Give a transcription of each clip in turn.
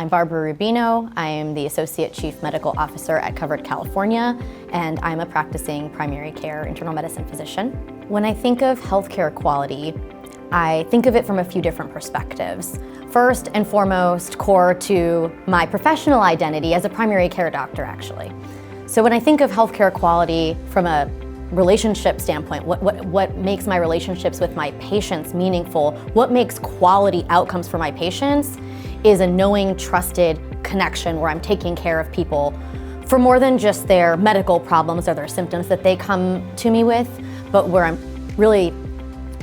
I'm Barbara Rubino. I am the Associate Chief Medical Officer at Covered California, and I'm a practicing primary care internal medicine physician. When I think of healthcare quality, I think of it from a few different perspectives. First and foremost, core to my professional identity as a primary care doctor, actually. So when I think of healthcare quality from a relationship standpoint, what makes my relationships with my patients meaningful, what makes quality outcomes for my patients, is a knowing, trusted connection where I'm taking care of people for more than just their medical problems or their symptoms that they come to me with, but where I'm really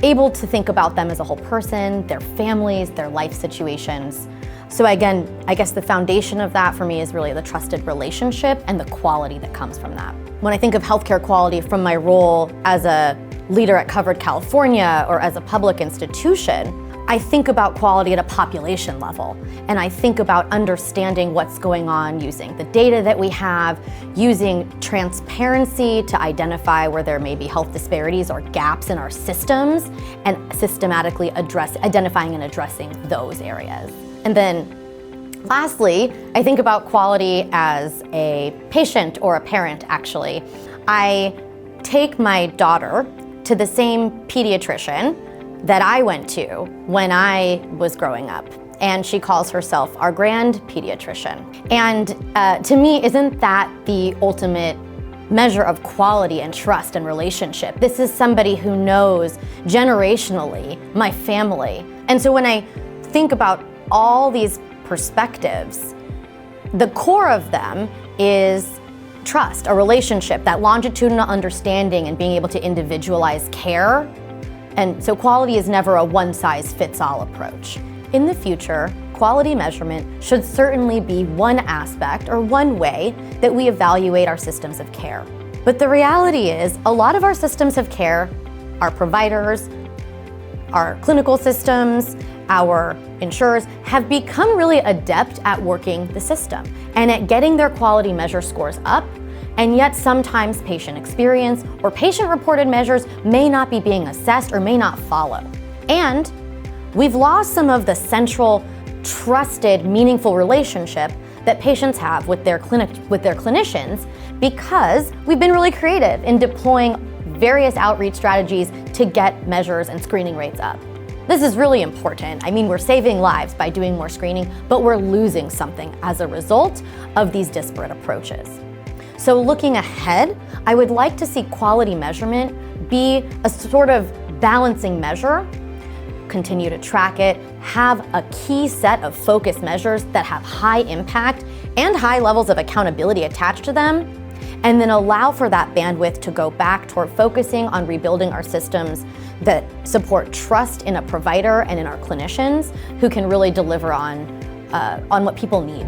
able to think about them as a whole person, their families, their life situations. So again, I guess the foundation of that for me is really the trusted relationship and the quality that comes from that. When I think of healthcare quality from my role as a leader at Covered California or as a public institution, I think about quality at a population level, and I think about understanding what's going on using the data that we have, using transparency to identify where there may be health disparities or gaps in our systems, and systematically identifying and addressing those areas. And then lastly, I think about quality as a patient or a parent, actually. I take my daughter to the same pediatrician that I went to when I was growing up, and she calls herself our grand pediatrician. And to me, isn't that the ultimate measure of quality and trust and relationship? This is somebody who knows generationally my family. And so when I think about all these perspectives, the core of them is trust, a relationship, that longitudinal understanding and being able to individualize care. And so quality is never a one-size-fits-all approach. In the future, quality measurement should certainly be one aspect or one way that we evaluate our systems of care. But the reality is, a lot of our systems of care, our providers, our clinical systems, our insurers, have become really adept at working the system and at getting their quality measure scores up. And yet sometimes patient experience or patient-reported measures may not be being assessed or may not follow. And we've lost some of the central, trusted, meaningful relationship that patients have with their clinicians, because we've been really creative in deploying various outreach strategies to get measures and screening rates up. This is really important. I mean, we're saving lives by doing more screening, but we're losing something as a result of these disparate approaches. So looking ahead, I would like to see quality measurement be a sort of balancing measure, continue to track it, have a key set of focus measures that have high impact and high levels of accountability attached to them, and then allow for that bandwidth to go back toward focusing on rebuilding our systems that support trust in a provider and in our clinicians who can really deliver on what people need.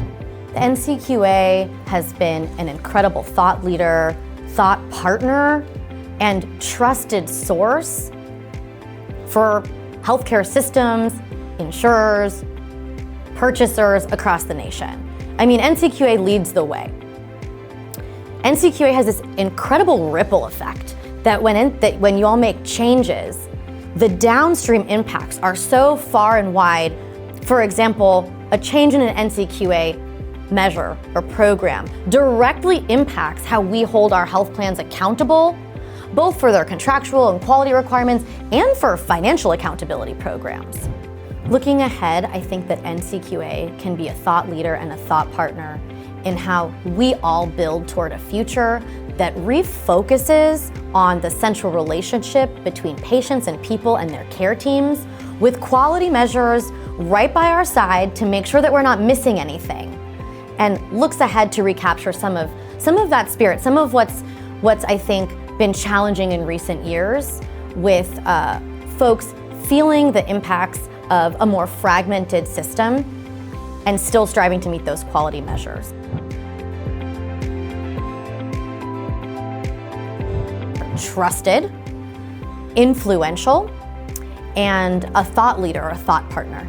The NCQA has been an incredible thought leader, thought partner, and trusted source for healthcare systems, insurers, purchasers across the nation. I mean, NCQA leads the way. NCQA has this incredible ripple effect that when you all make changes, the downstream impacts are so far and wide. For example, a change in an NCQA measure or program directly impacts how we hold our health plans accountable, both for their contractual and quality requirements and for financial accountability programs. Looking ahead, I think that NCQA can be a thought leader and a thought partner in how we all build toward a future that refocuses on the central relationship between patients and people and their care teams, with quality measures right by our side to make sure that we're not missing anything, and looks ahead to recapture some of that spirit, some of what's I think been challenging in recent years, with folks feeling the impacts of a more fragmented system and still striving to meet those quality measures. Trusted, influential, and a thought leader, a thought partner.